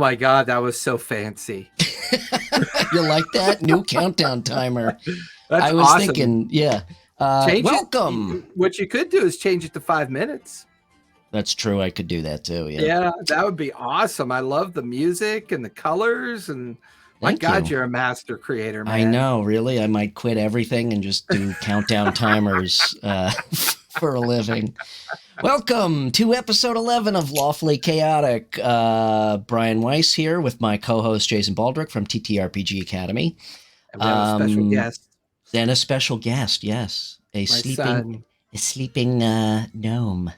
my God, that was so fancy. You like that? New countdown timer. That's I was awesome. thinking, yeah. Welcome. What you could do is change it to 5 minutes. That's true. I could do that too. Yeah. Yeah, that would be awesome. I love the music and the colors, and my God, you're a master creator, man. I know, really. I might quit everything and just do countdown timers for a living. Welcome to episode 11 of Lawfully Chaotic. Brian Weiss here with my co-host Jason Baldrick from TTRPG Academy. And we have a special guest. And a special guest, yes. A sleeping gnome.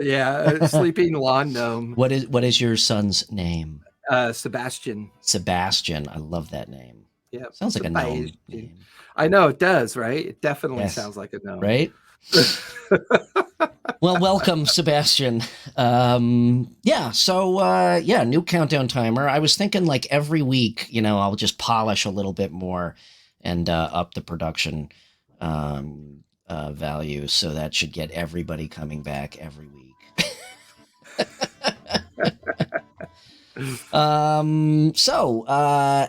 Yeah, a sleeping lawn gnome. What is your son's name? Sebastian. Sebastian. I love that name. Yeah. Sounds like a gnome name. I know it does, right? It definitely sounds like a gnome. Right? Well, welcome, Sebastian. New countdown timer. I was thinking like every week, I'll just polish a little bit more and up the production value. So that should get everybody coming back every week.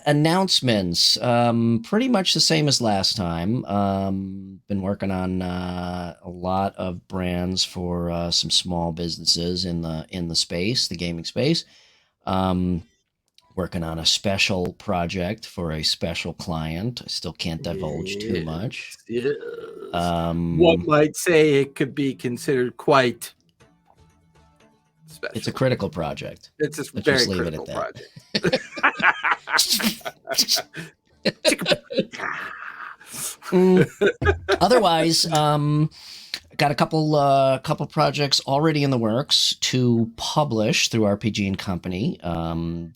Announcements, pretty much the same as last time. Been working on a lot of brands for some small businesses in the space, the gaming space. Working on a special project for a special client. I still can't divulge too much. Yes. One might say it could be considered quite special. It's a critical project. It's a very critical project. Otherwise, got a couple projects already in the works to publish through RPG and Company.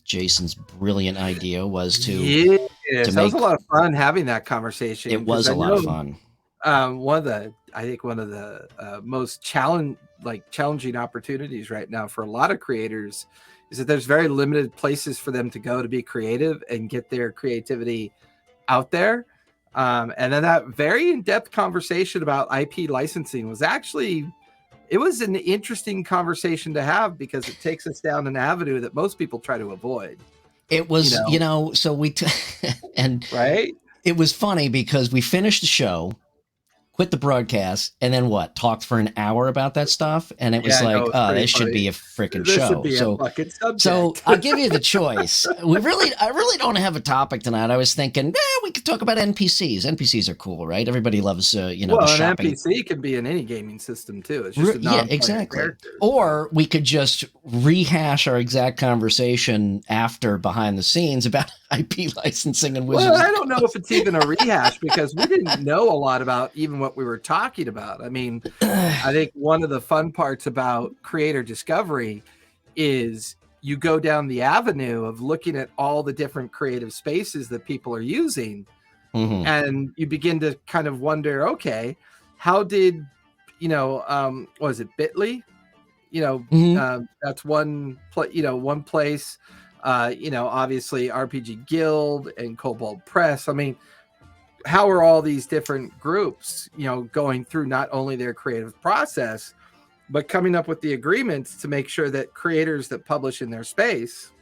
Jason's brilliant idea was to that was a lot of fun having that conversation. It was a lot of fun. One of the most challenging opportunities right now for a lot of creators is that there's very limited places for them to go to be creative and get their creativity out there. And then that very in-depth conversation about IP licensing was an interesting conversation to have because it takes us down an avenue that most people try to avoid. It was, so we, right. It was funny because we finished the show, quit the broadcast, and then talked for an hour about that stuff, and it was this should be a freaking show. So I'll give you the choice. I really don't have a topic tonight. I was thinking, we could talk about NPCs. NPCs are cool, right? Everybody loves, the shopping. An NPC can be in any gaming system too. It's just exactly. Character. Or we could just rehash our exact conversation after behind the scenes about IP licensing and Wizards. Well, I don't know if it's even a rehash because we didn't know a lot about even what we were talking about. I mean, I think one of the fun parts about creator discovery is you go down the avenue of looking at all the different creative spaces that people are using, and you begin to kind of wonder, okay, how did, was it Bitly? That's one place. Obviously RPG Guild and Cobalt Press. I mean, how are all these different groups, going through not only their creative process, but coming up with the agreements to make sure that creators that publish in their space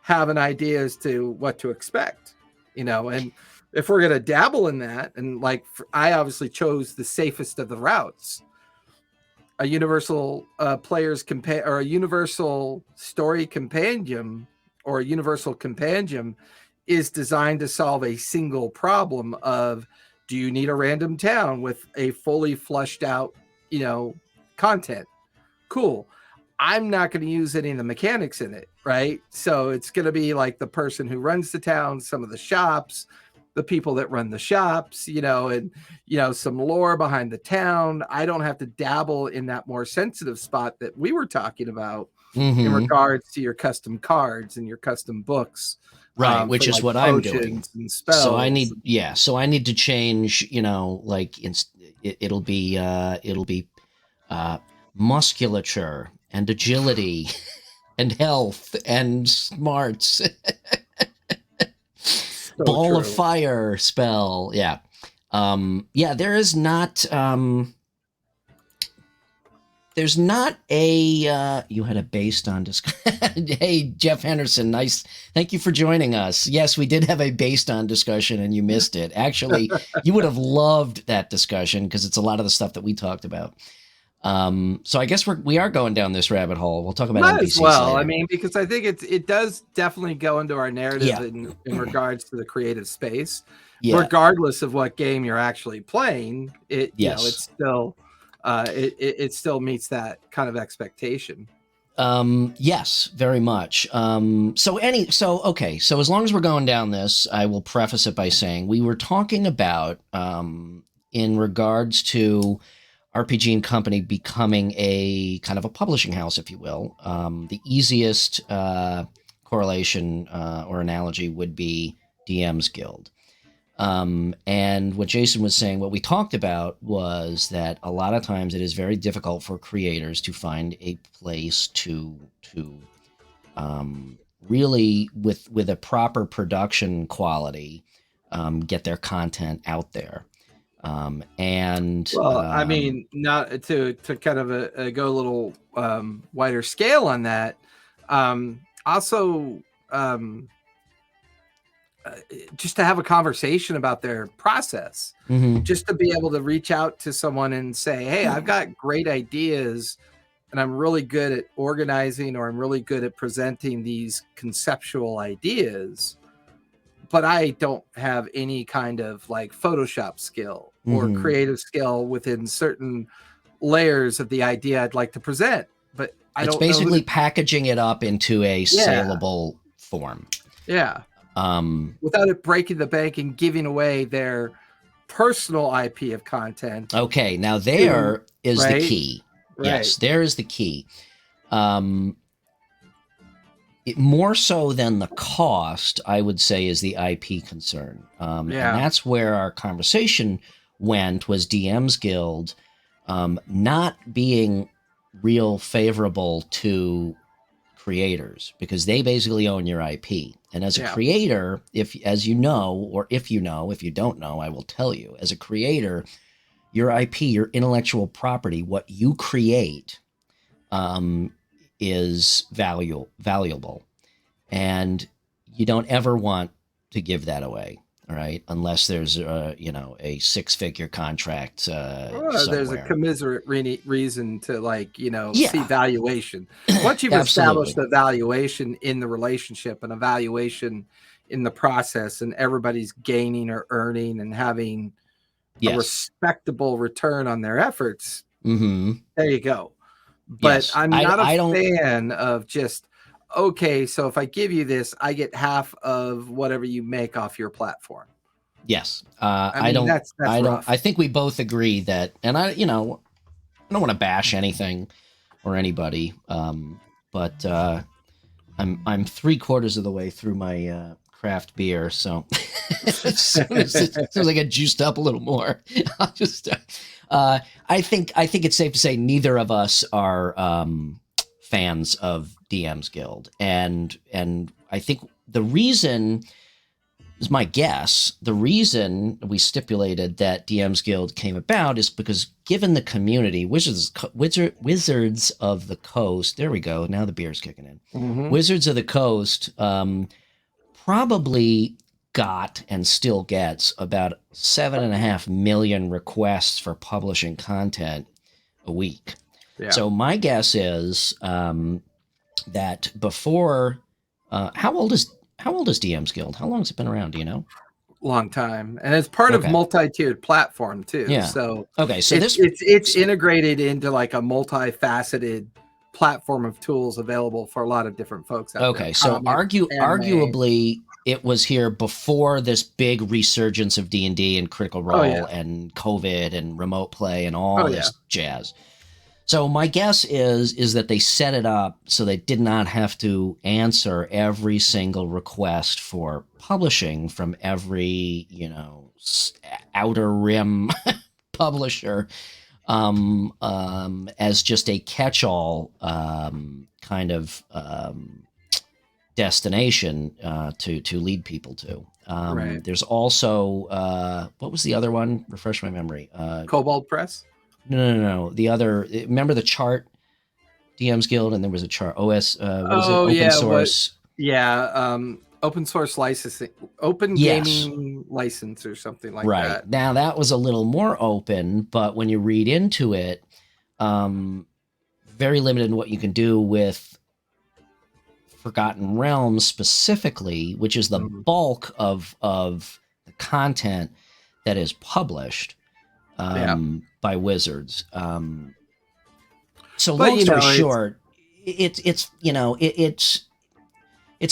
have an idea as to what to expect, and if we're going to dabble in that, and I obviously chose the safest of the routes, a universal or a universal story compendium or a universal compendium is designed to solve a single problem of, do you need a random town with a fully flushed out, content? Cool. I'm not going to use any of the mechanics in it, right? So it's going to be like the person who runs the town, some of the shops, the people that run the shops, and, some lore behind the town. I don't have to dabble in that more sensitive spot that we were talking about in regards to your custom cards and your custom books. Right, which is what I'm doing. So I need to change, it'll be musculature and agility and health and smarts. Ball of fire spell. Yeah. There is not there's not a you had a based on discussion. Hey, Jeff Henderson, nice. Thank you for joining us. Yes, we did have a based on discussion and you missed it. Actually, you would have loved that discussion because it's a lot of the stuff that we talked about. So I guess we are going down this rabbit hole. We'll talk about Might NPCs as well. later. I mean, because I think it does definitely go into our narrative in regards to the creative space, regardless of what game you're actually playing. It you know, it's still it still meets that kind of expectation. Yes, very much. So as long as we're going down this, I will preface it by saying we were talking about in regards to RPG and Company becoming a kind of a publishing house, if you will. The easiest correlation or analogy would be DM's Guild. And what Jason was saying, what we talked about was that a lot of times it is very difficult for creators to find a place to really, with a proper production quality, get their content out there. I mean, not to kind of go a little wider scale on that. Also, just to have a conversation about their process, just to be able to reach out to someone and say, hey, I've got great ideas and I'm really good at organizing, or I'm really good at presenting these conceptual ideas, but I don't have any kind of like Photoshop skill or creative skill within certain layers of the idea I'd like to present. But it's basically packaging it up into a saleable form. Yeah. Without it breaking the bank and giving away their personal IP of content. Okay, now there is the key. Right. Yes, there is the key. More so than the cost, I would say, is the IP concern. And that's where our conversation went, was DM's Guild not being real favorable to creators, because they basically own your IP. And as a creator, if you don't know, I will tell you, as a creator, your IP, your intellectual property, what you create, is valuable, and you don't ever want to give that away. All right, unless there's a 6-figure contract. There's a commiserate reason to see valuation. Once you've established a valuation in the relationship, and a valuation in the process, and everybody's gaining or earning and having a respectable return on their efforts, there you go. But I'm not a fan of just, okay, so if I give you this, I get half of whatever you make off your platform. Yes. I think we both agree that, and I don't want to bash anything or anybody, but I'm 3/4 of the way through my craft beer, so as soon as I get juiced up a little more, I'll just I think it's safe to say neither of us are fans of DM's Guild, and I think the reason is, my guess, the reason we stipulated that DM's Guild came about is because, given the community, Wizards of the Coast, there we go, now the beer's kicking in. Wizards of the Coast probably got, and still gets, about 7.5 million requests for publishing content a week. So my guess is that before, how old is DM's Guild? How long has it been around? Do you know? Long time, and it's part of multi-tiered platform too. Yeah. So it's integrated into like a multifaceted platform of tools available for a lot of different folks out there. So arguably, it was here before this big resurgence of D&D and Critical Role and COVID and remote play and all this jazz. So my guess is that they set it up so they did not have to answer every single request for publishing from every, outer rim publisher, as just a catch-all kind of destination to lead people to. There's also what was the other one? Refresh my memory. Kobold Press. No. The other, remember the chart DMs Guild, and there was a chart what is it? Open source. Open source licensing, open gaming license or something like that. Right. Now that was a little more open, but when you read into it, very limited in what you can do with Forgotten Realms specifically, which is the bulk of the content that is published by Wizards. So long story short, it's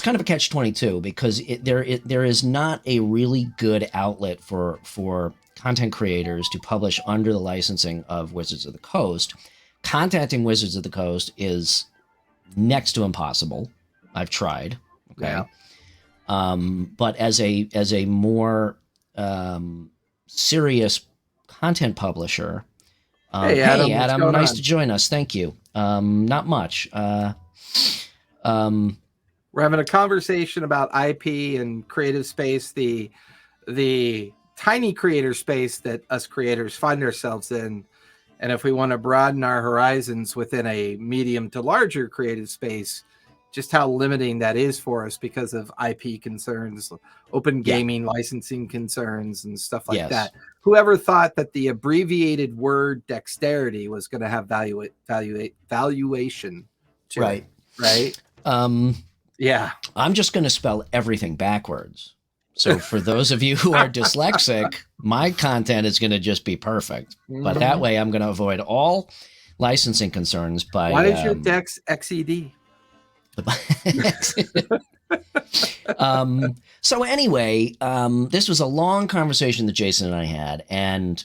kind of a catch-22 because there is not a really good outlet for content creators to publish under the licensing of Wizards of the Coast. Contacting Wizards of the Coast is next to impossible. I've tried. Okay. Yeah. But as a more serious content publisher, hey Adam, nice to join us. Thank you. Not much. We're having a conversation about IP and creative space, the tiny creator space that us creators find ourselves in. And if we want to broaden our horizons within a medium to larger creative space, just how limiting that is for us because of IP concerns, open gaming licensing concerns, and stuff like that. Whoever thought that the abbreviated word dexterity was going to have valuation to it, right? Yeah. I'm just going to spell everything backwards. So for those of you who are dyslexic, my content is going to just be perfect. But that way I'm going to avoid all licensing concerns by... Why is your Dex XED? So anyway, this was a long conversation that Jason and I had, and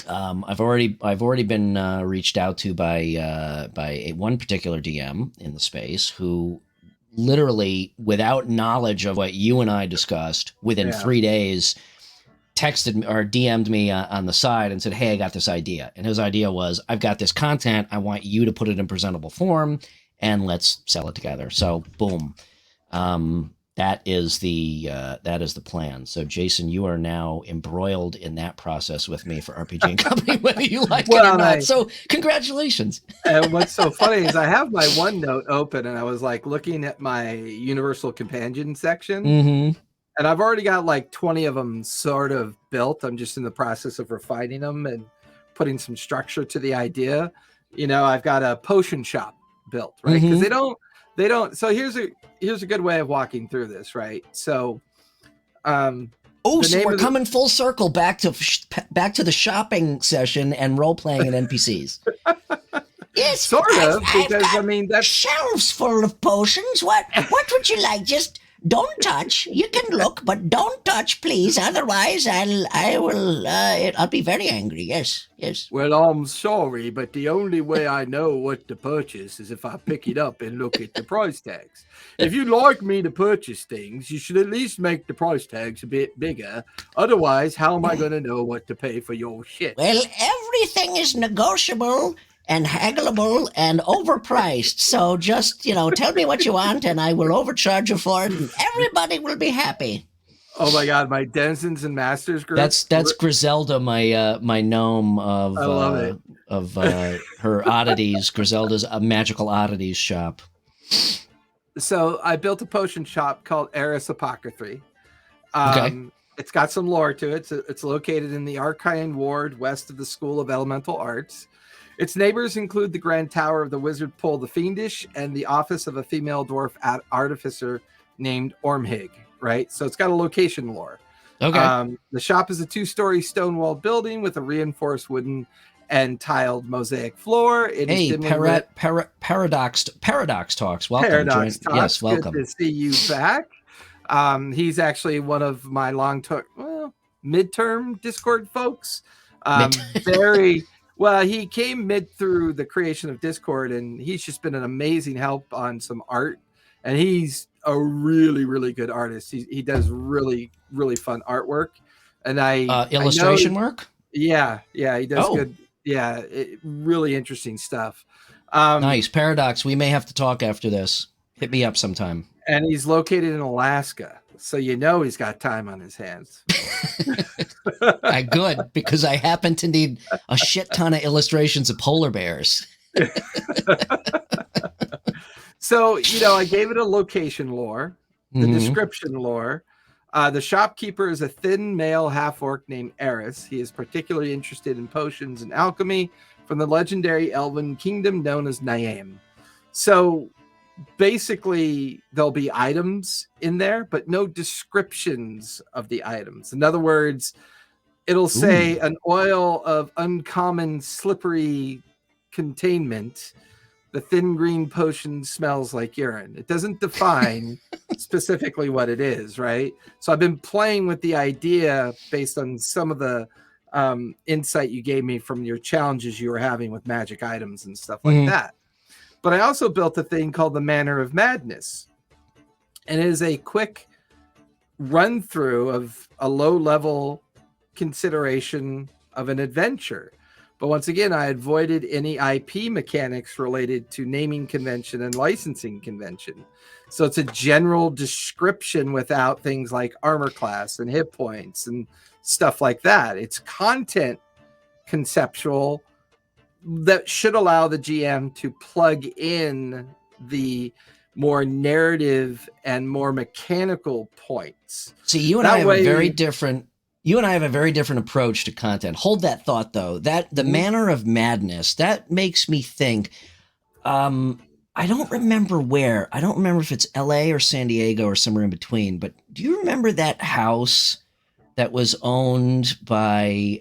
I've already been reached out to by one particular DM in the space who literally, without knowledge of what you and I discussed, within 3 days texted or DM'd me on the side and said, hey, I got this idea. And his idea was, I've got this content, I want you to put it in presentable form and let's sell it together. So boom. That is the plan. So Jason, you are now embroiled in that process with me for RPG and Company, whether you like it or not. So congratulations. And what's so funny is I have my OneNote open and I was like looking at my Universal Companion section, and I've already got like 20 of them sort of built. I'm just in the process of refining them and putting some structure to the idea. You know, I've got a potion shop built, right? Because they don't. So here's a good way of walking through this, right? So, so we're coming full circle back to the shopping session and role playing and NPCs. Yes, sort of, because I mean that's shelves full of potions. What would you like? Just don't touch. You can look, but don't touch, please. Otherwise, I'll be very angry. Yes. Well, I'm sorry, but the only way I know what to purchase is if I pick it up and look at the price tags. If you'd like me to purchase things, you should at least make the price tags a bit bigger. Otherwise, how am I going to know what to pay for your shit? Well, everything is negotiable and haggleable and overpriced. So just, tell me what you want and I will overcharge you for it and everybody will be happy. Oh my God, my Denizens and Masters group. That's Griselda, my gnome of I love it. Of her oddities. Griselda's a magical oddities shop. So I built a potion shop called Eris Apothecary. Okay. It's got some lore to it. It's located in the Arcane Ward west of the School of Elemental Arts. Its neighbors include the Grand Tower of the Wizard Pole the Fiendish and the office of a female dwarf artificer named Ormhig, right? So it's got a location lore. Okay. The shop is a 2-story stone wall building with a reinforced wooden and tiled mosaic floor. Paradox Talks. Welcome. Paradox Talks. Yes, welcome. Good to see you back. He's actually one of my midterm Discord folks. Well, he came mid through the creation of Discord, and he's just been an amazing help on some art. And he's a really, really good artist. He does really, really fun artwork. And illustration work? Yeah, he does good. Yeah, really interesting stuff. Nice. Paradox, we may have to talk after this. Hit me up sometime. And he's located in Alaska. So you know he's got time on his hands. Good, because I happen to need a shit ton of illustrations of polar bears. So, I gave it a location lore, the description lore. The shopkeeper is a thin male half-orc named Eris. He is particularly interested in potions and alchemy from the legendary elven kingdom known as Niam. So basically, there'll be items in there, but no descriptions of the items. In other words, it'll say an oil of uncommon slippery containment. The thin green potion smells like urine. It doesn't define specifically what it is, right? So I've been playing with the idea based on some of the insight you gave me from your challenges you were having with magic items and stuff like that. But I also built a thing called the Manor of Madness. And it is a quick run through of a low level consideration of an adventure. But once again, I avoided any IP mechanics related to naming convention and licensing convention. So it's a general description without things like armor class and hit points and stuff like that. It's content conceptual that should allow the GM to plug in the more narrative and more mechanical points. See, you and I have a very different approach to content. Hold that thought, though. That the Manor of Madness, that makes me think. I don't remember where. I don't remember if it's LA or San Diego or somewhere in between. But do you remember that house that was owned by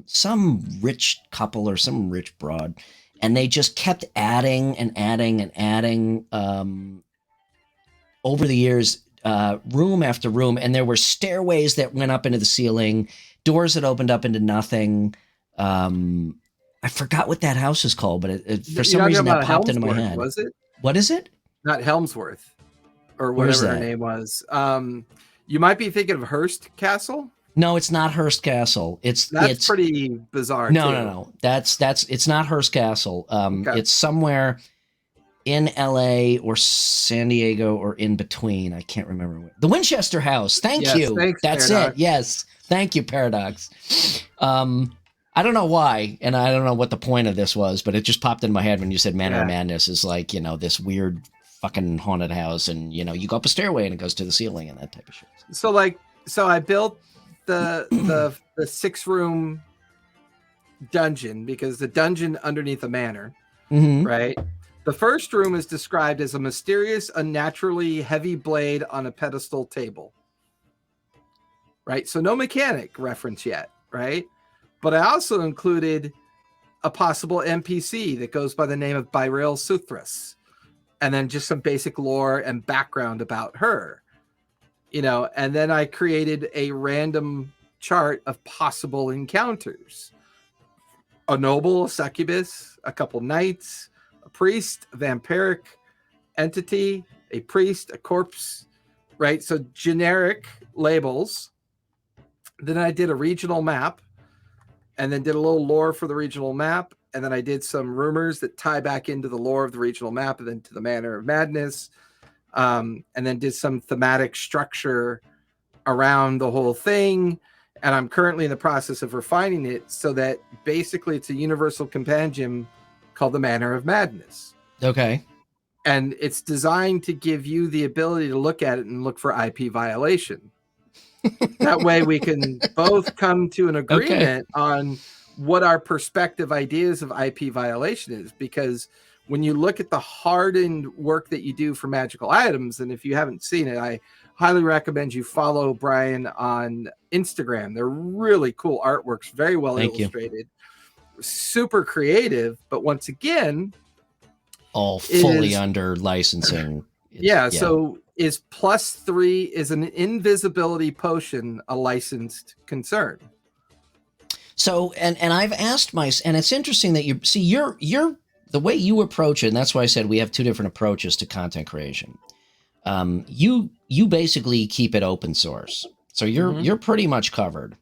some rich couple or some rich broad, and they just kept adding and adding and adding over the years, room after room, and there were stairways that went up into the ceiling, doors that opened up into nothing. I forgot what that house is called, but for some reason that popped into my head. Was it? What is it? Not Helmsworth, or whatever her name was. You might be thinking of Hearst Castle. No, it's not Hearst Castle. It's pretty bizarre. No. It's not Hearst Castle. Okay. It's somewhere in LA or San Diego or in between. I can't remember where. The Winchester House. Thank you. Thanks, That's Paradox. it. Yes. Thank you, Paradox. I don't know why, and I don't know what the point of this was, but it just popped in my head when you said Manor of Madness is like, this weird fucking haunted house, and you go up a stairway and it goes to the ceiling and that type of shit. So I built the 6-room dungeon, because the dungeon underneath the manor, right? The first room is described as a mysterious, unnaturally heavy blade on a pedestal table, right? So no mechanic reference yet, right? But I also included a possible NPC that goes by the name of Byrail Suthras, and then just some basic lore and background about her, and then I created a random chart of possible encounters: a noble, a succubus, a couple knights, a priest, a vampiric entity, a priest, a corpse, right? So generic labels. Then I did a regional map, and then did a little lore for the regional map. And then I did some rumors that tie back into the lore of the regional map and then to the Manor of Madness. And then did some thematic structure around the whole thing. And I'm currently in the process of refining it so that basically it's a universal compendium called the Manor of Madness. Okay. And it's designed to give you the ability to look at it and look for IP violation. That way we can both come to an agreement on what our perspective ideas of IP violation is. Because when you look at the hardened work that you do for magical items, and if you haven't seen it, I highly recommend you follow Brian on Instagram. They're really cool artworks, very well illustrated, super creative, but once again, all fully under licensing. So is +3 is an invisibility potion a licensed concern? So, and I've asked and it's interesting that you're the way you approach it, and that's why I said we have two different approaches to content creation. You basically keep it open source, so you're pretty much covered.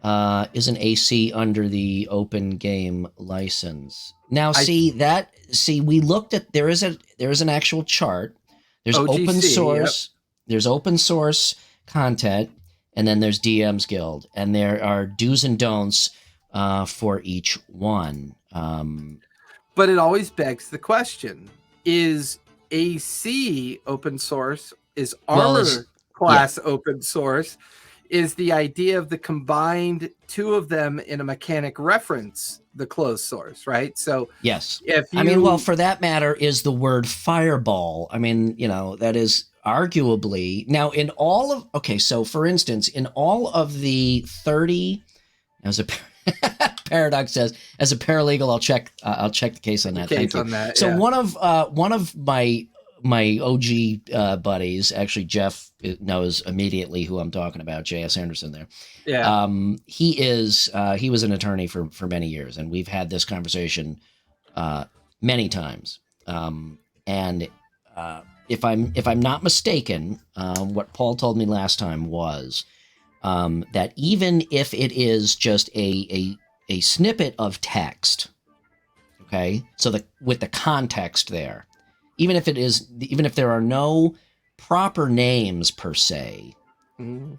Isn't AC under the open game license? Now, we looked at there is an actual chart. There's OGC, open source. Yep. there's open source content, and then there's DM's Guild, and there are do's and don'ts for each one. But it always begs the question: is AC open source? Is Armor class open source? Is the idea of the combined two of them in a mechanic reference the closed source, right? So yes, if you, I mean, well, for that matter, is the word fireball. I mean, that is arguably now in all of. Okay, so for instance, in all of the 30, as a Paradox says, as a paralegal, I'll check the case on that. Thank you. So one of my OG buddies, actually Jeff knows immediately who I'm talking about, J.S. Anderson there. Yeah. He was an attorney for many years, and we've had this conversation many times. And if I'm not mistaken, what Paul told me last time was that even if it is just a snippet of text, okay, so with the context there, even if there are no proper names per se,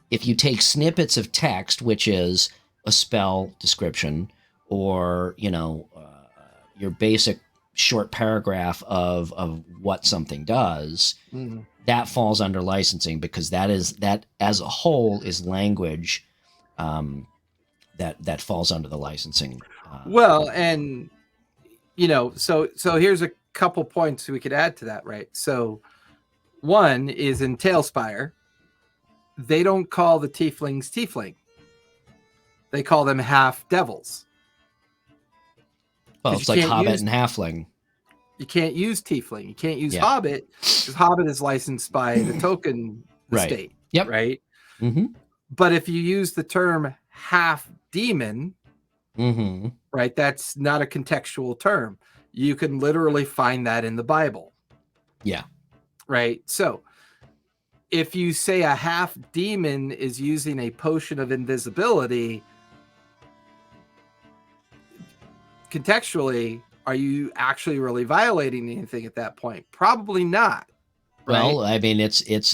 if you take snippets of text, which is a spell description or your basic short paragraph of what something does, that falls under licensing, because that as a whole is language that falls under the licensing. Well, and so here's a couple points we could add to that, right? So one is in Tailspire, they don't call the tieflings tiefling. They call them half devils. Well, it's like Hobbit and Halfling. You can't use tiefling. You can't use Hobbit, because Hobbit is licensed by the token estate. Yep. Right? Mm-hmm. But if you use the term half demon, right, that's not a contextual term. You can literally find that in the Bible. Yeah. Right? So if you say a half demon is using a potion of invisibility, contextually, are you actually really violating anything at that point? Probably not. Right? Well, I mean,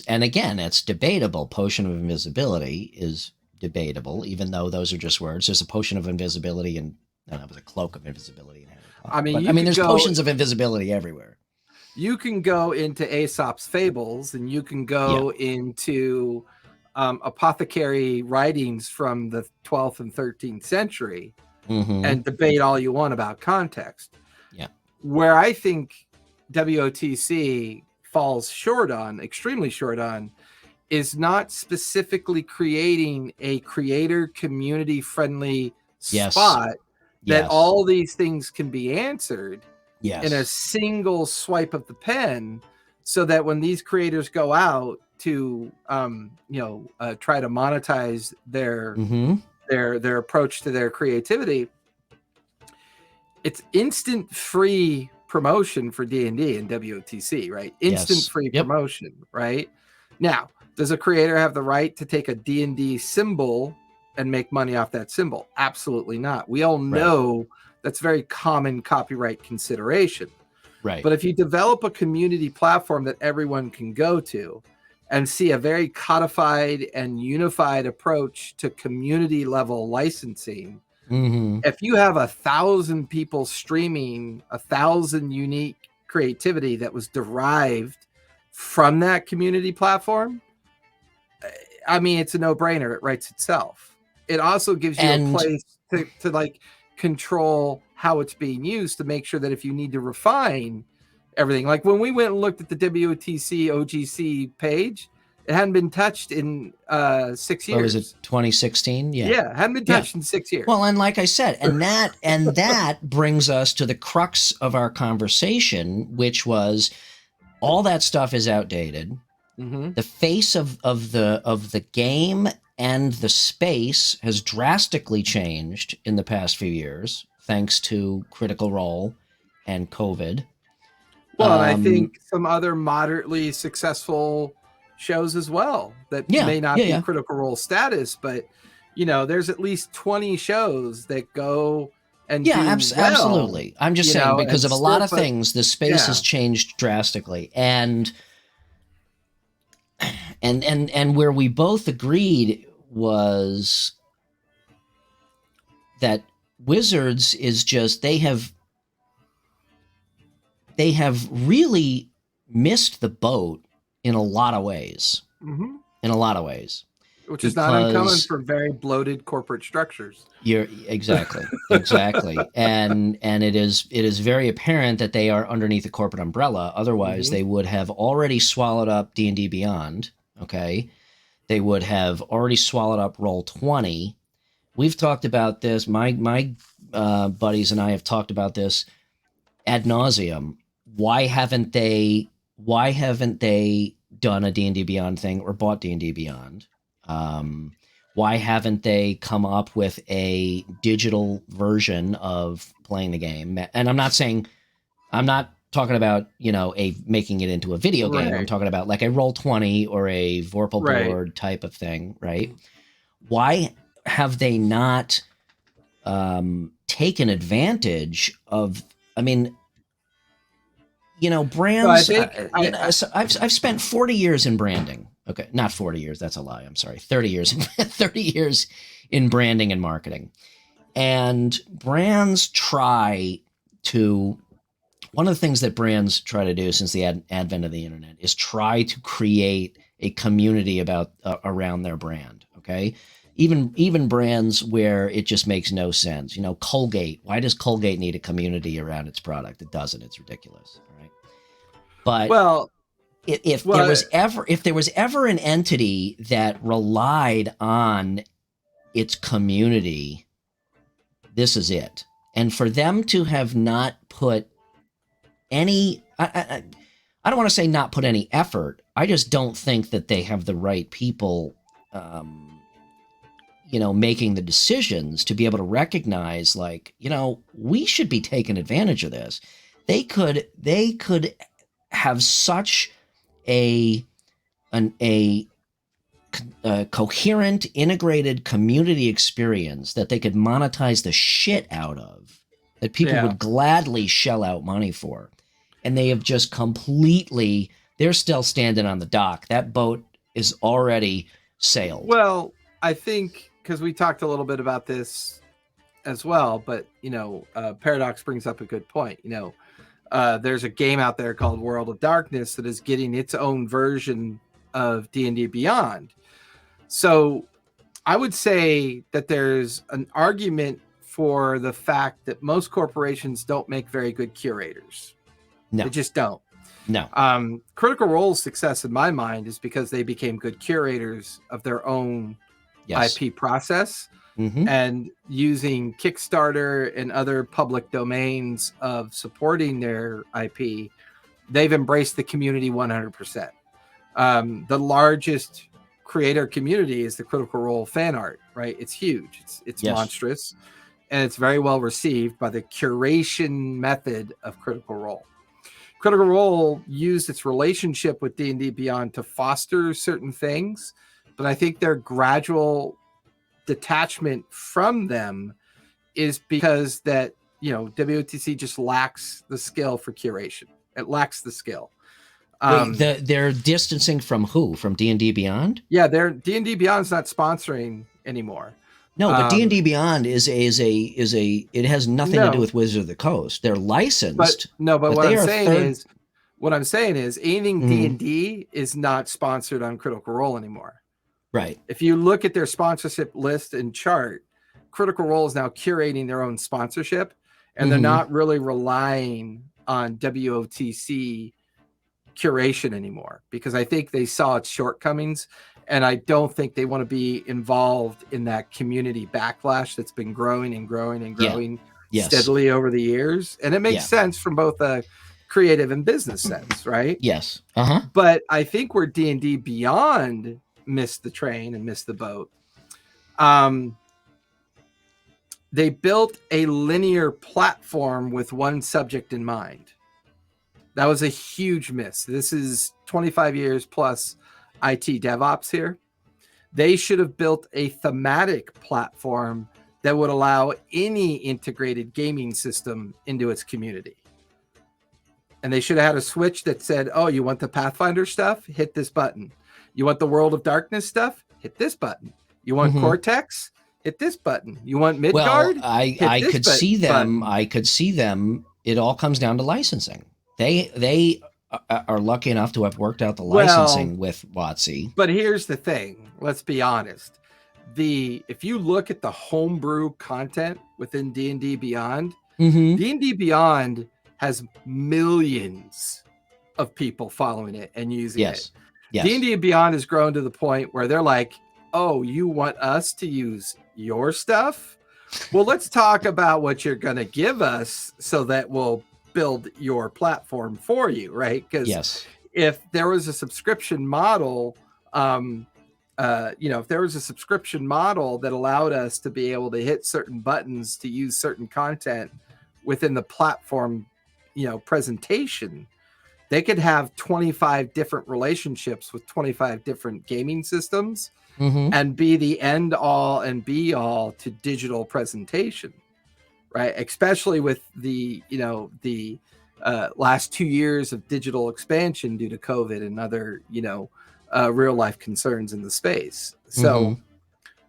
and again, it's debatable. Potion of invisibility is debatable, even though those are just words. There's a potion of invisibility and it was a cloak of invisibility in Harry Potter. There's potions of invisibility everywhere. You can go into Aesop's fables, and you can go into apothecary writings from the 12th and 13th century and debate all you want about context. Yeah. Where I think WOTC falls extremely short on, is not specifically creating a creator community friendly spot that all these things can be answered in a single swipe of the pen, so that when these creators go out to try to monetize their approach to their creativity, it's instant free promotion for D&D and WOTC, right? Instant free promotion, right? Now, does a creator have the right to take a D&D symbol and make money off that symbol? Absolutely not. We all know that's very common copyright consideration. Right. But if you develop a community platform that everyone can go to and see a very codified and unified approach to community level licensing, if you have 1,000 people streaming 1,000 unique creativity that was derived from that community platform, I mean, it's a no-brainer. It writes itself. It also gives you a place to like control how it's being used, to make sure that if you need to refine everything, like when we went and looked at the WOTC OGC page, it hadn't been touched in 6 years. What was it, 2016? Yeah, hadn't been touched in 6 years. Well, and like I said, and that brings us to the crux of our conversation, which was all that stuff is outdated. The face of the game and the space has drastically changed in the past few years, thanks to Critical Role and COVID. Well, and I think some other moderately successful shows as well that may not be Critical Role status, but there's at least 20 shows that go and do well, absolutely. I'm just saying, because of a lot of things, the space has changed drastically, and and where we both agreed was that Wizards is just they have really missed the boat in a lot of ways. Mm-hmm. In a lot of ways. Which is not uncommon for very bloated corporate structures. You're exactly. And it is very apparent that they are underneath a corporate umbrella. Otherwise, they would have already swallowed up D&D Beyond. Okay. They would have already swallowed up Roll20. We've talked about this. My buddies and I have talked about this ad nauseum. Why haven't they done a D&D Beyond thing or bought D&D Beyond? Why haven't they come up with a digital version of playing the game? And I'm not talking about, making it into a video game. I'm talking about like a Roll20 or a Vorpal board type of thing, right? Why have they not taken advantage of, brands. I've spent 40 years in branding. Okay, not 40 years. That's a lie. I'm sorry. 30 years. 30 years in branding and marketing. And brands try to. One of the things that brands try to do since the advent of the internet is try to create a community around their brand. Okay. Even brands where it just makes no sense. Colgate. Why does Colgate need a community around its product? It doesn't. It's ridiculous. Right. But if there was ever an entity that relied on its community, this is it. And for them to have not put any, I don't want to say not put any effort. I just don't think that they have the right people, making the decisions to be able to recognize, we should be taking advantage of this. They could have such a coherent, integrated community experience that they could monetize the shit out of, that people would gladly shell out money for. And they have just they're still standing on the dock. That boat is already sailed. Well, I think, because we talked a little bit about this as well, but, Paradox brings up a good point. There's a game out there called World of Darkness that is getting its own version of D&D Beyond. So I would say that there's an argument for the fact that most corporations don't make very good curators. No. They just don't. No. Critical Role's success in my mind is because they became good curators of their own IP process. Mm-hmm. And using Kickstarter and other public domains of supporting their IP, they've embraced the community 100%. The largest creator community is the Critical Role fan art, right? It's huge. It's monstrous, and it's very well received by the curation method of Critical Role. Critical Role used its relationship with D&D Beyond to foster certain things, but I think their gradual detachment from them is because that WOTC just lacks the skill for curation. It lacks the skill. They're distancing from who? From D&D Beyond? Yeah, D&D Beyond's not sponsoring anymore. No, but D&D Beyond is it has nothing to do with Wizards of the Coast. They're licensed. But what I'm saying is anything D&D is not sponsored on Critical Role anymore. Right. If you look at their sponsorship list and chart, Critical Role is now curating their own sponsorship, and they're not really relying on WOTC curation anymore, because I think they saw its shortcomings, and I don't think they want to be involved in that community backlash that's been growing and growing and growing steadily over the years. And it makes sense from both a creative and business sense, right? Yes. But I think where D&D Beyond missed the train and missed the boat, they built a linear platform with one subject in mind. That was a huge miss. This is 25 years plus IT DevOps here. They should have built a thematic platform that would allow any integrated gaming system into its community. And they should have had a switch that said, oh, you want the Pathfinder stuff? Hit this button. You want the World of Darkness stuff? Hit this button. You want Cortex? Hit this button. You want Midgard? Well, I could see them. I could see them. It all comes down to licensing. They are lucky enough to have worked out the licensing with WotC. But here's the thing. Let's be honest. If you look at the homebrew content within D&D Beyond, D&D Beyond has millions of people following it and using it. Yes. D&D Beyond has grown to the point where they're like, oh, you want us to use your stuff? Well, let's talk about what you're going to give us so that we'll build your platform for you, right? Because if there was a subscription model, if there was a subscription model that allowed us to be able to hit certain buttons to use certain content within the platform, presentation, they could have 25 different relationships with 25 different gaming systems and be the end all and be all to digital presentation, right? Especially with the last 2 years of digital expansion due to COVID and other, real life concerns in the space. So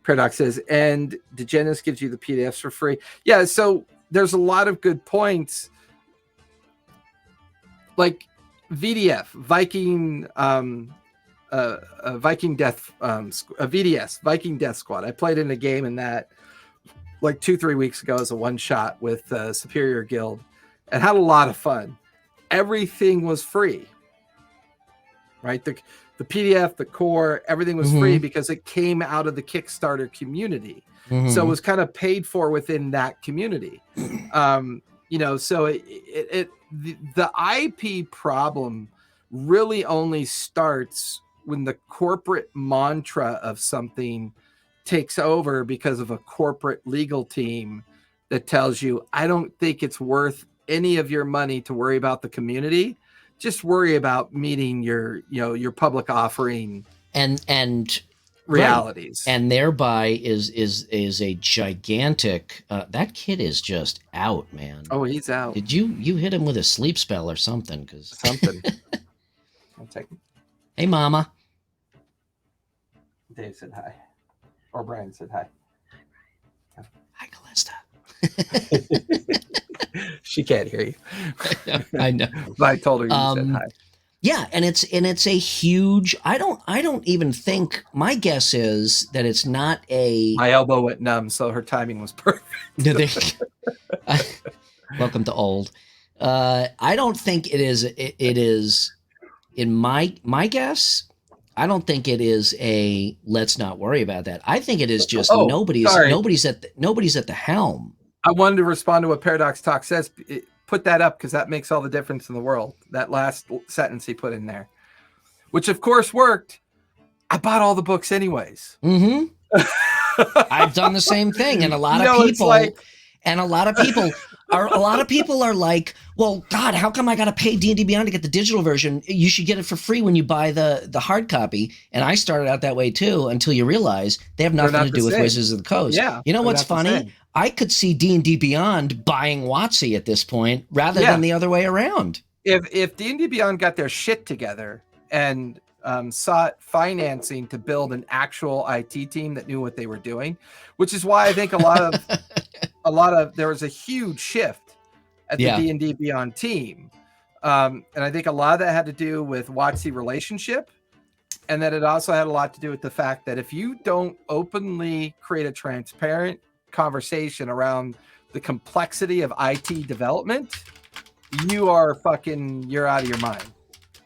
Paradox says, and Degenis gives you the PDFs for free. Yeah. So there's a lot of good points, like VDF, Viking Death, VDS, Viking Death Squad. I played in a game in that like 2-3 weeks ago as a one shot with Superior Guild and had a lot of fun. Everything was free, right? The PDF, the core, everything was free because it came out of the Kickstarter community. So it was kind of paid for within that community. So the IP problem really only starts when the corporate mantra of something takes over because of a corporate legal team that tells you, I don't think it's worth any of your money to worry about the community. Just worry about meeting your public offering and realities. Right. And thereby is a gigantic, that kid is just out, man. Oh, he's out. Did you hit him with a sleep spell or something? Something. I'll take him. Hey, Mama. Dave said hi. Or Brian said hi. Hi, Callista. She can't hear you. I know. But I told her you said hi. Yeah, and it's a huge. I don't even think. My guess is that it's not a. My elbow went numb, so her timing was perfect. Welcome to old. I don't think it is. It is. In my guess, I don't think it is a. Let's not worry about that. I think it is just nobody's at the helm. I wanted to respond to what Paradox Talk says. Put that up because that makes all the difference in the world. That last sentence he put in there, which of course worked. I bought all the books anyways. I've done the same thing, and a lot of people are like, well, God, how come I got to pay D&D Beyond to get the digital version? You should get it for free when you buy the hard copy. And I started out that way too, until you realize they have nothing to do with Wizards of the Coast. Yeah, you know what's funny? I could see D&D Beyond buying WotC at this point rather than the other way around. If D&D Beyond got their shit together and sought financing to build an actual IT team that knew what they were doing, which is why I think a lot of there was a huge shift at the D&D Beyond team, and I think a lot of that had to do with WotC relationship, and that it also had a lot to do with the fact that if you don't openly create a transparent conversation around the complexity of IT development, you're out of your mind.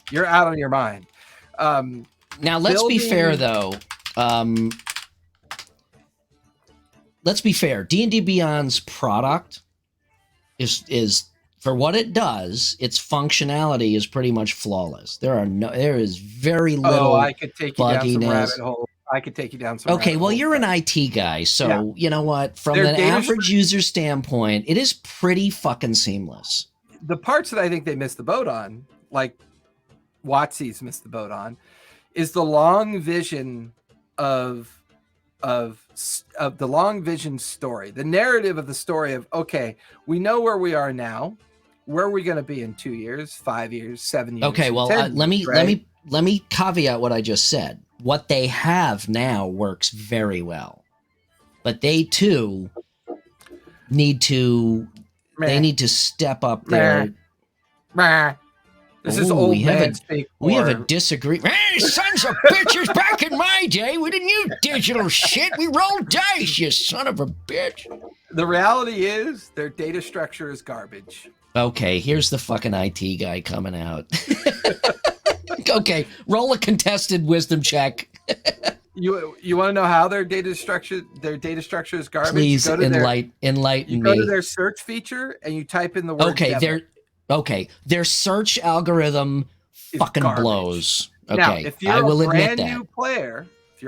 You're out of your mind. Now let's be fair though. Let's be fair. D&D Beyond's product is for what it does, its functionality is pretty much flawless. There is very little I could take you down some rabbit hole. I could take you down some. Okay, well, you're an IT guy, so you know what? From an average user standpoint, it is pretty fucking seamless. The parts that I think they missed the boat on, like WotC's missed the boat on, is the long vision of the long vision story, the narrative of the story of, okay, we know where we are now. Where are we going to be in 2 years, 5 years, 7 years? Okay, well, let me let me caveat what I just said. What they have now works very well, but they too need to step up their. This is old man speak. We have a disagreement. Hey, sons of bitches! Back in my day, we didn't use digital shit. We rolled dice. You son of a bitch. The reality is, their data structure is garbage. Okay, here's the fucking IT guy coming out. Okay, roll a contested wisdom check. You want to know how their data structure is garbage? Please enlighten me. You go to their search feature and you type in the word. Okay, their search algorithm fucking garbage. Blows. Okay, now, if you're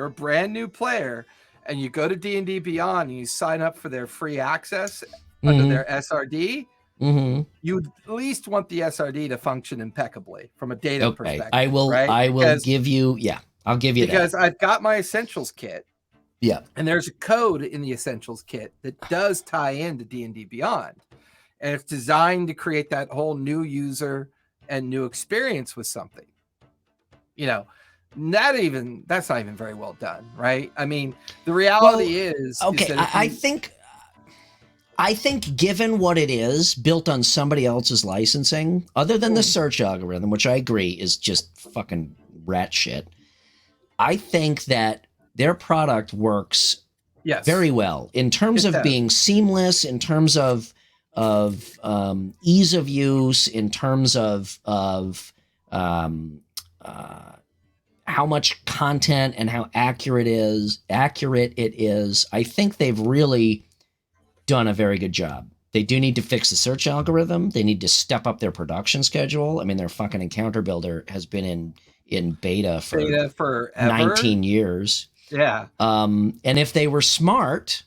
a brand new player and you go to D&D Beyond and you sign up for their free access under their SRD, you at least want the SRD to function impeccably from a data perspective. I will give you I'll give you because that. I've got my Essentials kit. Yeah. And there's a code in the Essentials kit that does tie into D&D Beyond. And it's designed to create that whole new user and new experience with something. That's not even very well done, right? I mean, the reality is I think given what it is, built on somebody else's licensing, other than the search algorithm, which I agree is just fucking rat shit, I think that their product works very well in terms of being seamless, in terms of ease of use, in terms of how much content and how accurate it is. I think they've really done a very good job. They do need to fix the search algorithm. They need to step up their production schedule. I mean, their fucking encounter builder has been in beta for 19 years. Yeah. And if they were smart,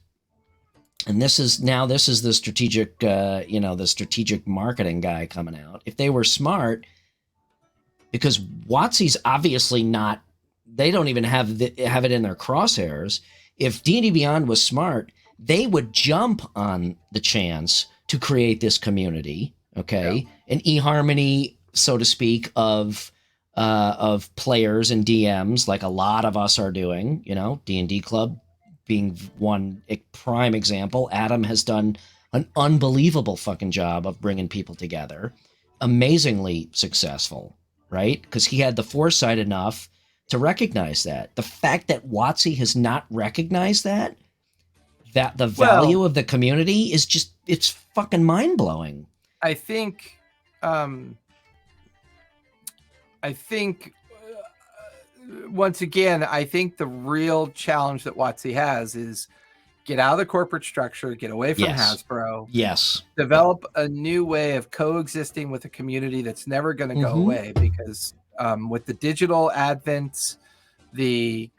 and this is the strategic, the strategic marketing guy coming out. If they were smart, because WotC's obviously not, they don't even have it in their crosshairs. If D&D Beyond was smart, they would jump on the chance to create this community, an eHarmony, so to speak, of players and DMs, like a lot of us are doing. D&D Club being one prime example. Adam has done an unbelievable fucking job of bringing people together, amazingly successful, right? Because he had the foresight enough to recognize that. The fact that WotC has not recognized that the value of the community is just, it's fucking mind-blowing. I think once again, I think the real challenge that WotC has is get out of the corporate structure, get away from Hasbro. Yes. Develop a new way of coexisting with a community that's never going to go away, because with the digital advents, the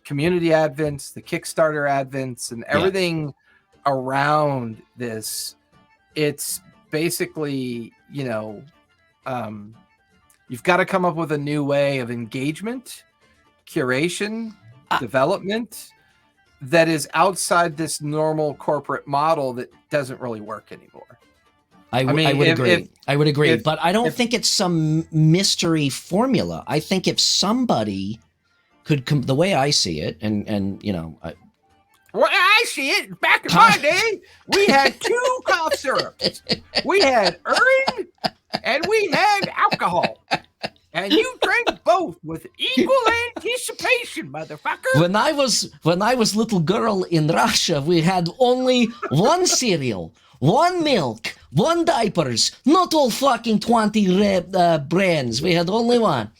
community advents, the Kickstarter advents, and everything around this, it's basically, you've got to come up with a new way of engagement, curation, development that is outside this normal corporate model that doesn't really work anymore. I would agree, but I don't think it's some mystery formula. I think if somebody could the way I see it, and well, I see it. Back in my day, we had two cough syrups. We had urine and we had alcohol. And you drank both with equal anticipation, motherfucker. When I was little girl in Russia, we had only one cereal, one milk, one diapers, not all fucking 20 brands. We had only one.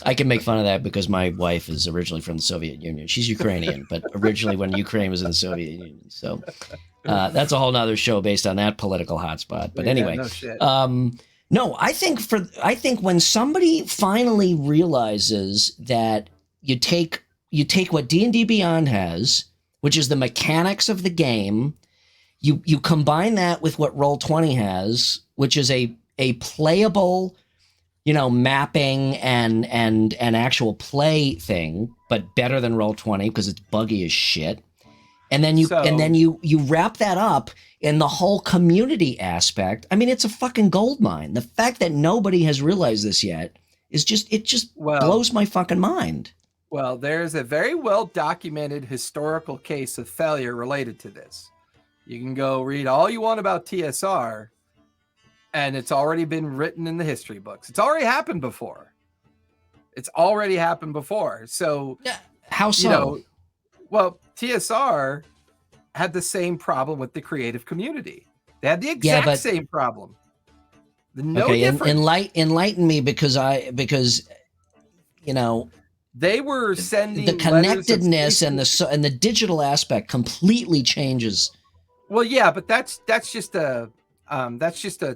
I can make fun of that because my wife is originally from the Soviet Union. She's Ukrainian, but originally when Ukraine was in the Soviet Union. So that's a whole nother show based on that political hotspot. But anyway, no shit. No, I think when somebody finally realizes that you take what D&D Beyond has, which is the mechanics of the game, you combine that with what Roll20 has, which is a playable, mapping and actual play thing, but better than Roll20 because it's buggy as shit. And then you wrap that up in the whole community aspect. I mean, it's a fucking gold mine. The fact that nobody has realized this yet is just blows my fucking mind. Well, there's a very well documented historical case of failure related to this. You can go read all you want about TSR, and it's already been written in the history books. It's already happened before. So, how so? Well, TSR had the same problem with the creative community. They had the exact same problem. Difference. Enlighten me because they were sending the connectedness and the digital aspect completely changes. Well, yeah, but that's just a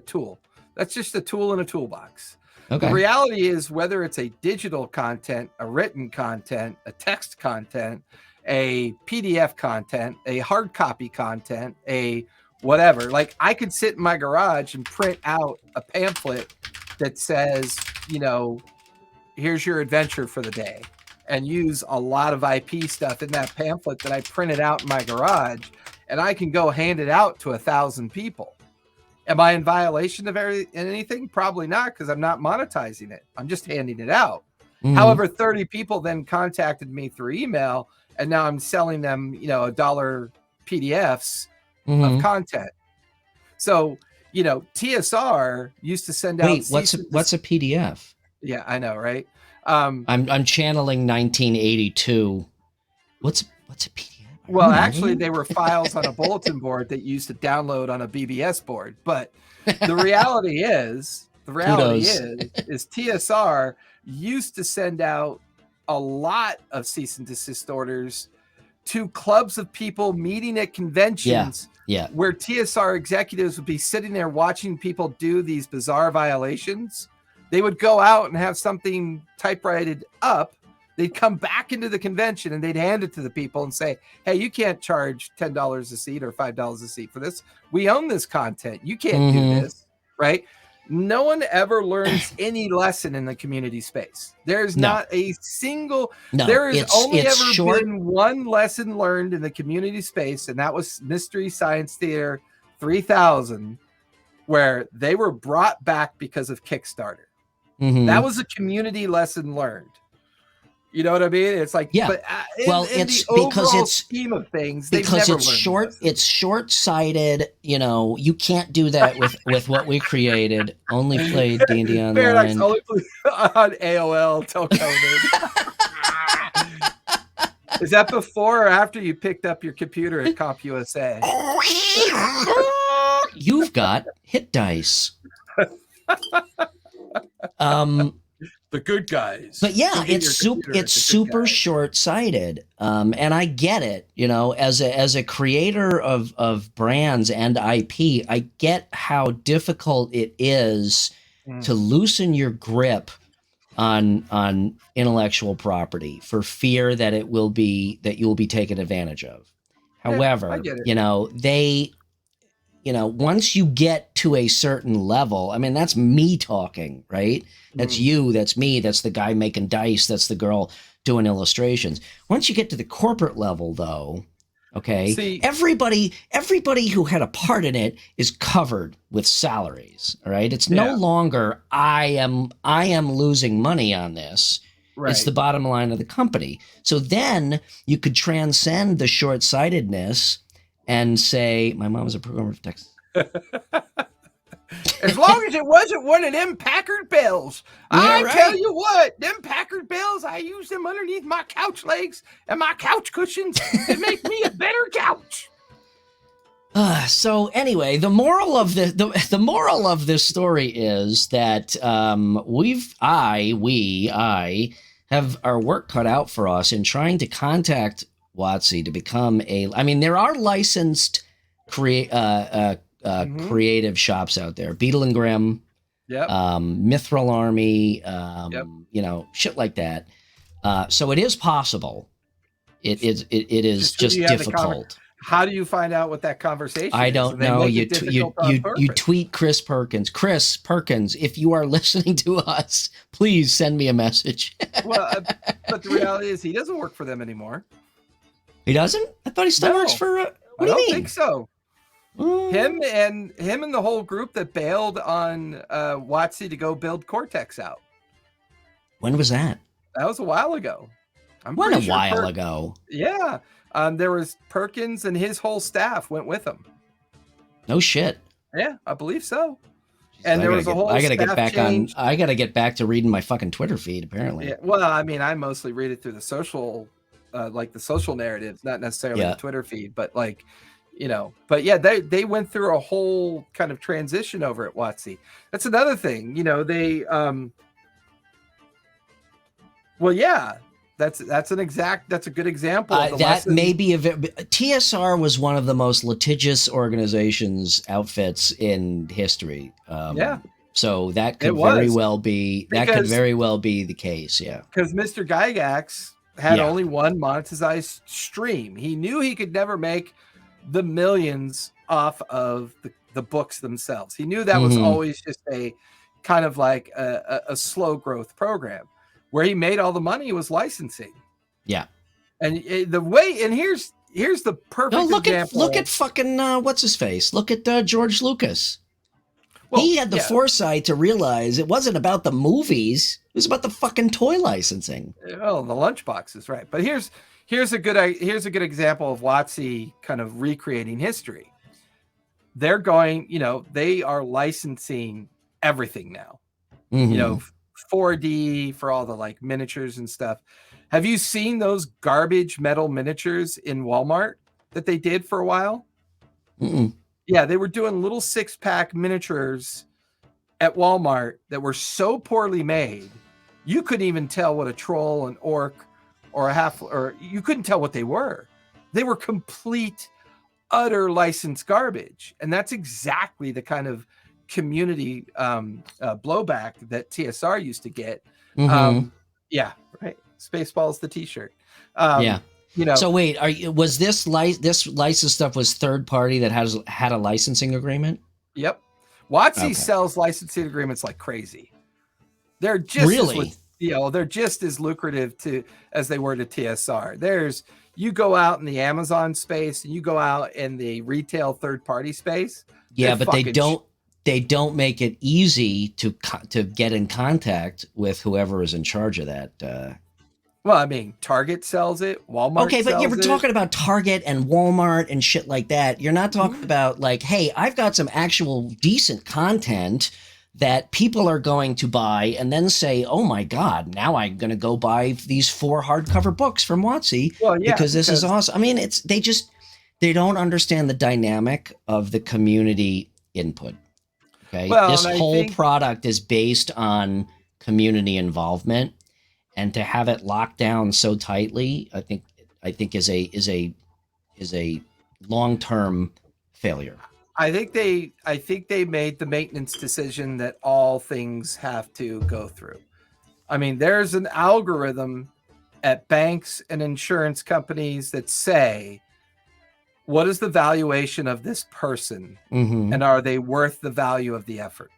tool. That's just a tool in a toolbox. Okay. The reality is, whether it's a digital content, a written content, a text content, a PDF content, a hard copy content, a whatever. Like, I could sit in my garage and print out a pamphlet that says, here's your adventure for the day, and use a lot of IP stuff in that pamphlet that I printed out in my garage, and I can go hand it out to 1,000 people. Am I in violation of anything? Probably not, because I'm not monetizing it. I'm just handing it out. Mm-hmm. However, 30 people then contacted me through email, and now I'm selling them, $1 PDFs of content. So, TSR used to send out. Wait, what's a PDF? Yeah, I know, right? I'm channeling 1982. What's a PDF? Well, actually, they were files on a bulletin board that you used to download on a BBS board. But the reality is TSR used to send out a lot of cease and desist orders to clubs of people meeting at conventions. Yeah. Where TSR executives would be sitting there watching people do these bizarre violations. They would go out and have something typewritten up. They'd come back into the convention and they'd hand it to the people and say, hey, you can't charge $10 a seat or $5 a seat for this. We own this content. You can't do this, right? No one ever learns any lesson in the community space. There's not a single, there has only ever been one lesson learned in the community space, and that was Mystery Science Theater 3000, where they were brought back because of Kickstarter. That was a community lesson learned. You know what I mean? It's like, but it's because it's scheme of things. Because it's short. It's short-sighted. You can't do that with what we created. Only played D&D Online. Paradox only played on AOL till COVID. Is that before or after you picked up your computer at CompUSA? You've got hit dice. The good guys. But yeah, it's super short-sighted. And I get it, as a creator of brands and IP, I get how difficult it is to loosen your grip on intellectual property for fear that you will be taken advantage of. However, once you get to a certain level, I mean, that's me talking, right? That's you, that's me, that's the guy making dice, that's the girl doing illustrations. Once you get to the corporate level, though, okay, everybody who had a part in it is covered with salaries, all right? It's no longer, I am losing money on this. Right. It's the bottom line of the company. So then you could transcend the short-sightedness and say, my mom was a programmer for Texas. As long as it wasn't one of them Packard bells. Tell you what, them Packard bells, I use them underneath my couch legs and my couch cushions to make me a better couch. So anyway, the moral of this story is that I have our work cut out for us in trying to contact WotC to become there are licensed creative shops out there. Beetle and Grimm, Mithril Army, shit like that. So it is possible. It is just difficult. How do you find out what that conversation is? I don't know. You tweet Chris Perkins. Chris Perkins, if you are listening to us, please send me a message. Well, but the reality is he doesn't work for them anymore. He doesn't? I thought he still works for. What do you mean? I don't think so. Him and the whole group that bailed on WotC to go build Cortex out. When was that? That was a while ago. While ago. Yeah. There was Perkins and his whole staff went with him. No shit. Yeah, I believe so. And there was a whole. I gotta get back to reading my fucking Twitter feed. Apparently. Yeah. Well, I mean, I mostly read it through the social, like the social narratives, not necessarily the Twitter feed, but like, But yeah, they went through a whole kind of transition over at WotC. That's another thing. They. Well, yeah. That's a good example. Of that may be TSR was one of the most litigious outfits in history. So that could very well be the case. Yeah. Because Mr. Gygax had only one monetized stream. He knew he could never make the millions off of the books themselves. He knew that was always just a kind of like a slow growth program. Where he made all the money was licensing. Yeah. And here's the perfect example. Look at fucking, what's his face? Look at George Lucas. Well, he had the foresight to realize it wasn't about the movies. It was about the fucking toy licensing. Well, the lunchboxes, right. But here's a good example of WotC kind of recreating history. They're going, they are licensing everything now. 4D for all the like miniatures and stuff. Have you seen those garbage metal miniatures in Walmart that they did for a while? Yeah, they were doing little 6-pack miniatures at Walmart that were so poorly made, you couldn't even tell what a troll, an orc, or a half, or you couldn't tell what they were. They were complete, utter licensed garbage. And that's exactly the kind of community blowback that TSR used to get. Yeah, right. Spaceballs the t-shirt. So wait, was this license stuff was third party that had a licensing agreement? Yep. WotC sells licensing agreements like crazy. They're just they're just as lucrative as they were to TSR. You go out in the Amazon space and you go out in the retail third party space. Yeah, but they don't make it easy to get in contact with whoever is in charge of that. Well, I mean, Target sells it, Walmart sells it. Okay, but you're talking about Target and Walmart and shit like that. You're not talking about like, hey, I've got some actual decent content that people are going to buy and then say, oh my God, now I'm going to go buy these 4 hardcover books from WotC because this is awesome. I mean, they don't understand the dynamic of the community input. Okay. Well, this whole product is based on community involvement, and to have it locked down so tightly, I think is a long-term failure. I think they made the maintenance decision that all things have to go through. I mean, there's an algorithm at banks and insurance companies that say, what is the valuation of this person? And are they worth the value of the effort?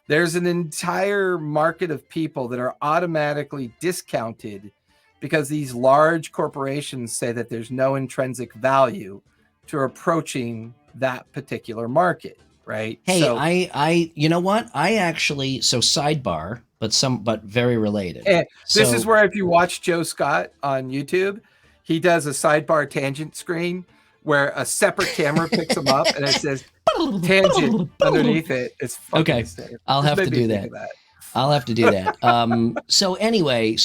There's an entire market of people that are automatically discounted because these large corporations say that there's no intrinsic value to approaching that particular market, right? Hey, so, you know what? Sidebar, but very related. This is where if you watch Joe Scott on YouTube, he does a sidebar tangent screen where a separate camera picks them up and it says tangent underneath it. It's okay. I'll have to do that. I'll have to do that. So anyway,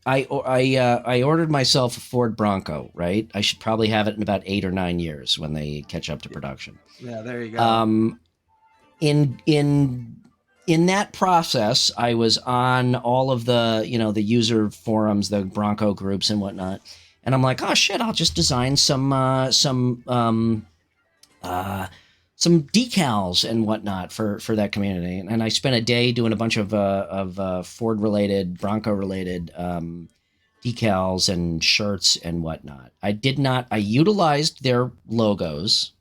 I ordered myself a Ford Bronco, right? I should probably have it in about 8 or 9 years when they catch up to production. Yeah, there you go. In that process, I was on all of the, the user forums, the Bronco groups and whatnot. And I'm like, oh shit, I'll just design some decals and whatnot for that community. And I spent a day doing a bunch of Ford related, Bronco related decals and shirts and whatnot. I utilized their logos,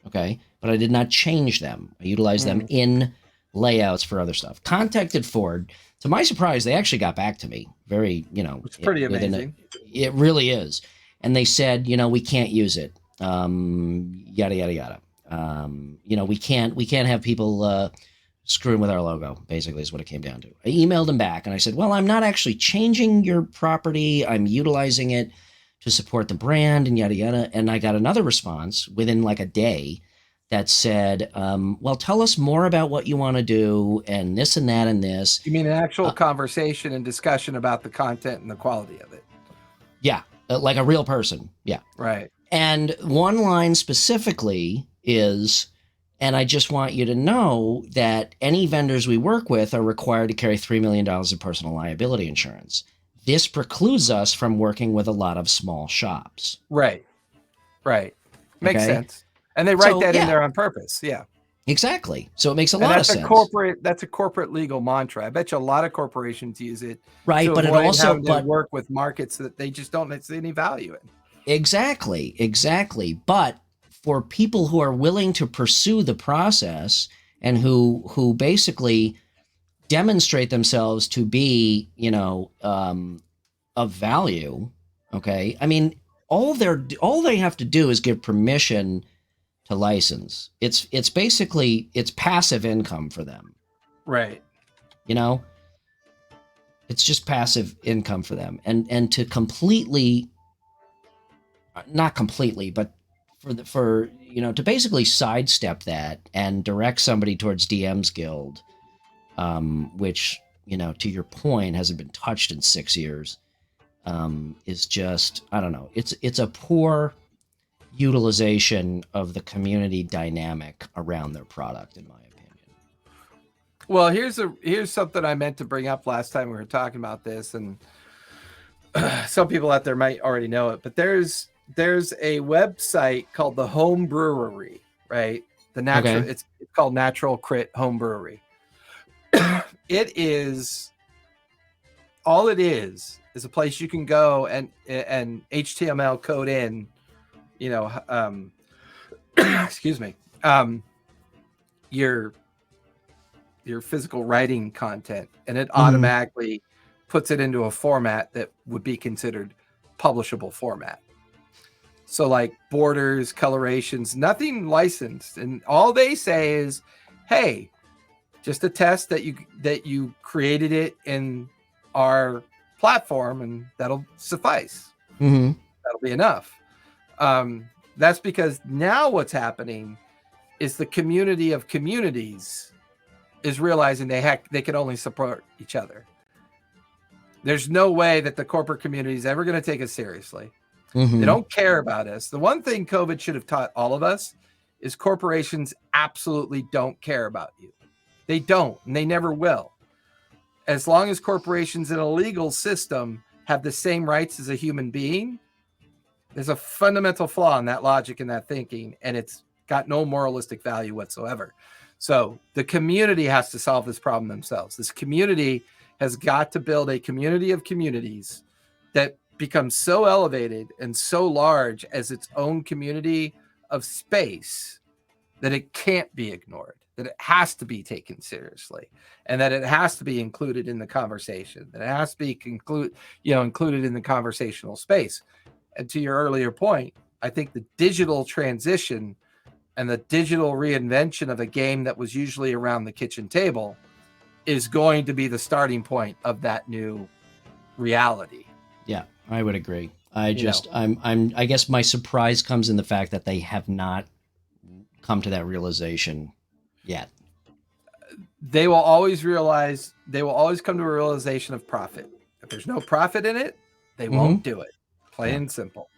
okay, but I did not change them. I utilized them in layouts for other stuff. Contacted Ford. To my surprise, they actually got back to me. Very, it's pretty amazing. It really is. and they said, we can't use it. Yada yada yada. We can't have people screwing with our logo. Basically, is what it came down to. I emailed them back, and I said, well, I'm not actually changing your property. I'm utilizing it to support the brand and yada yada. And I got another response within like a day that said, well, tell us more about what you want to do and this and that and this. You mean an actual conversation and discussion about the content and the quality of it? Yeah, like a real person. Yeah. Right. And one line specifically is, and I just want you to know that any vendors we work with are required to carry $3 million of personal liability insurance. This precludes us from working with a lot of small shops. Right. Makes sense. And they write that in there on purpose. Yeah. Exactly. So it makes a lot of sense. That's a corporate legal mantra. I bet you a lot of corporations use it. Right. But it also work with markets that they just don't see any value in. Exactly. But for people who are willing to pursue the process and who basically demonstrate themselves to be, of value. Okay. I mean, all they have to do is give permission to license. It's basically, it's passive income for them. Right. It's just passive income for them. And to completely, not completely, but to basically sidestep that and direct somebody towards DM's Guild, which, to your point, hasn't been touched in 6 years, is just, I don't know. It's a poor utilization of the community dynamic around their product, in my opinion. Well, here's something I meant to bring up last time we were talking about this, and some people out there might already know it, but there's a website called the Home Brewery, right? It's called Natural Crit Home Brewery. It is a place you can go and HTML code in, excuse me, your physical writing content, and it automatically puts it into a format that would be considered publishable format. So like borders, colorations, nothing licensed. And all they say is, hey, just attest that you created it in our platform, and that'll suffice. Mm-hmm. That'll be enough. That's because now what's happening is the community of communities is realizing they can only support each other. There's no way that the corporate community is ever going to take us seriously. Mm-hmm. They don't care about us. The one thing COVID should have taught all of us is corporations absolutely don't care about you. They don't, and they never will. As long as corporations in a legal system have the same rights as a human being, there's a fundamental flaw in that logic and that thinking, and it's got no moralistic value whatsoever. So the community has to solve this problem themselves. This community has got to build a community of communities that becomes so elevated and so large as its own community of space that it can't be ignored, that it has to be taken seriously, and that it has to be included in the conversation, that it has to be included in the conversational space. And to your earlier point, I think the digital transition and the digital reinvention of a game that was usually around the kitchen table is going to be the starting point of that new reality. Yeah, I would agree. I guess my surprise comes in the fact that they have not come to that realization yet. They will always come to a realization of profit. If there's no profit in it, they won't do it. Plain and simple.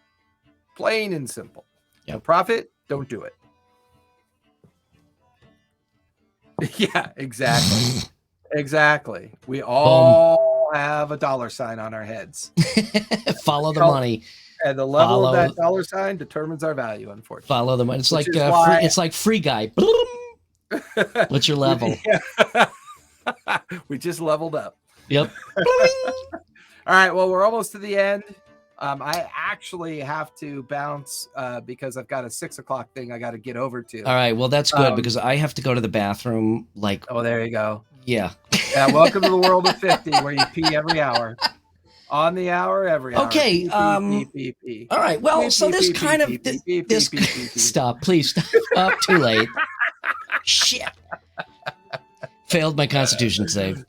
Yep. No profit, don't do it. Yeah, exactly. Exactly. We all have a dollar sign on our heads. Follow the money. And the level of that dollar sign determines our value, unfortunately. Follow the money. It's like it's like Free Guy. What's your level? We just leveled up. Yep. All right. Well, we're almost to the end. I actually have to bounce because I've got a 6:00 thing I got to get over to. All right. Well, that's good because I have to go to the bathroom. Oh, there you go. Yeah. Yeah. Welcome to the world of 50, where you pee every hour. On the hour, every hour. Okay. All right. Well, so this kind of this. Stop, please stop. Too late. Shit. Failed my Constitution save.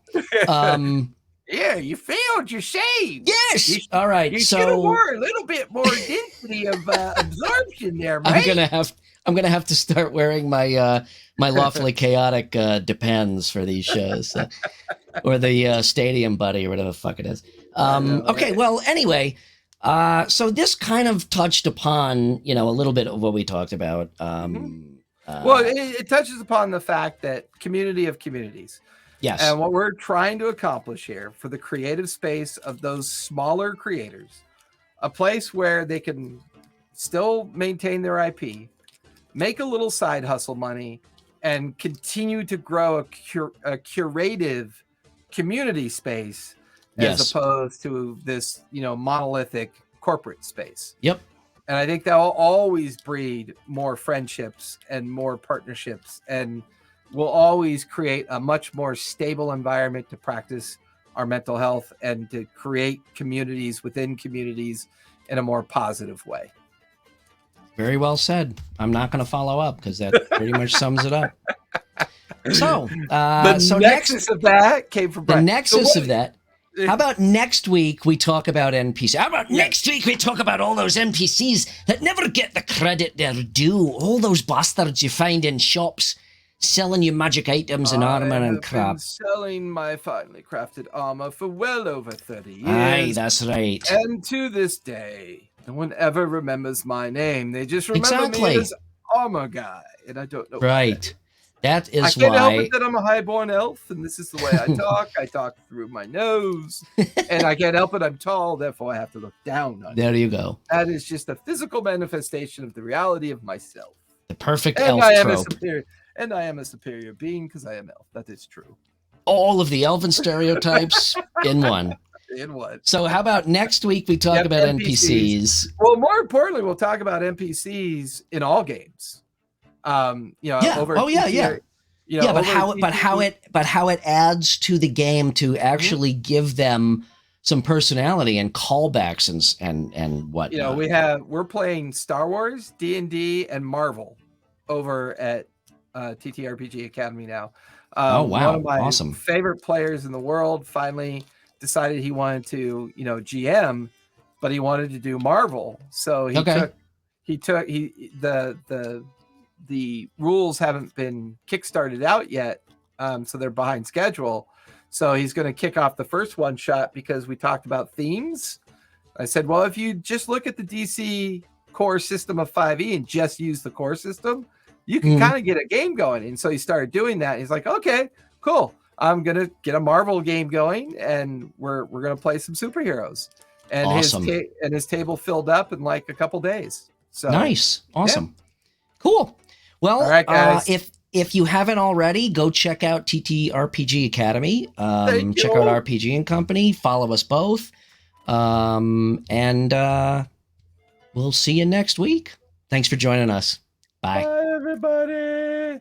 Yeah, you failed your save. Yes. All right. You should have wore a little bit more density of absorption there, mate. I'm gonna have to start wearing my my Lawfully Chaotic Depends for these shows, or the Stadium Buddy or whatever the fuck it is. Okay. Well, anyway, so this kind of touched upon a little bit of what we talked about. Well, it touches upon the fact that community of communities. Yes. And what we're trying to accomplish here for the creative space of those smaller creators, a place where they can still maintain their IP, make a little side hustle money, and continue to grow a curative community space as opposed to this, monolithic corporate space. Yep. And I think that will always breed more friendships and more partnerships, and will always create a much more stable environment to practice our mental health and to create communities within communities in a more positive way. Very well said. I'm not going to follow up because that pretty much sums it up. So, the nexus of that came from Brian. The nexus of that. How about next week we talk about NPCs? How about next week we talk about all those NPCs that never get the credit they're due? All those bastards you find in shops selling you magic items and armor and crap. Been selling my finely crafted armor for well over 30 years. Aye, that's right. And to this day, no one ever remembers my name. They just remember me as Armor Guy, and I don't know. Right. That is why. I can't help it that I'm a highborn elf, and this is the way I talk. I talk through my nose, and I can't help it. I'm tall, therefore I have to look down on There you go. That is just a physical manifestation of the reality of myself. The perfect and elf I am trope. And I am a superior being because I am elf. That is true. All of the elven stereotypes in one. In one. So how about next week we talk about NPCs? Well, more importantly, we'll talk about NPCs in all games. Over but how it adds to the game to actually give them some personality and callbacks and what. We're playing Star Wars, D&D, and Marvel over at TTRPG Academy now. Oh wow! One of my awesome. favorite players in the world finally decided he wanted to, GM, but he wanted to do Marvel. So the rules haven't been kickstarted out yet, so they're behind schedule. So he's going to kick off the first one shot because we talked about themes. I said, well, if you just look at the DC core system of 5e and just use the core system, you can kind of get a game going. And so he started doing that. He's like, okay, cool. I'm going to get a Marvel game going, and we're going to play some superheroes. And awesome. his table filled up in like a couple days. So nice. Awesome. Yeah. Cool. Well, all right, guys. If you haven't already, go check out TTRPG Academy. Check out RPG and Company. Follow us both. And we'll see you next week. Thanks for joining us. Bye. Bye, everybody.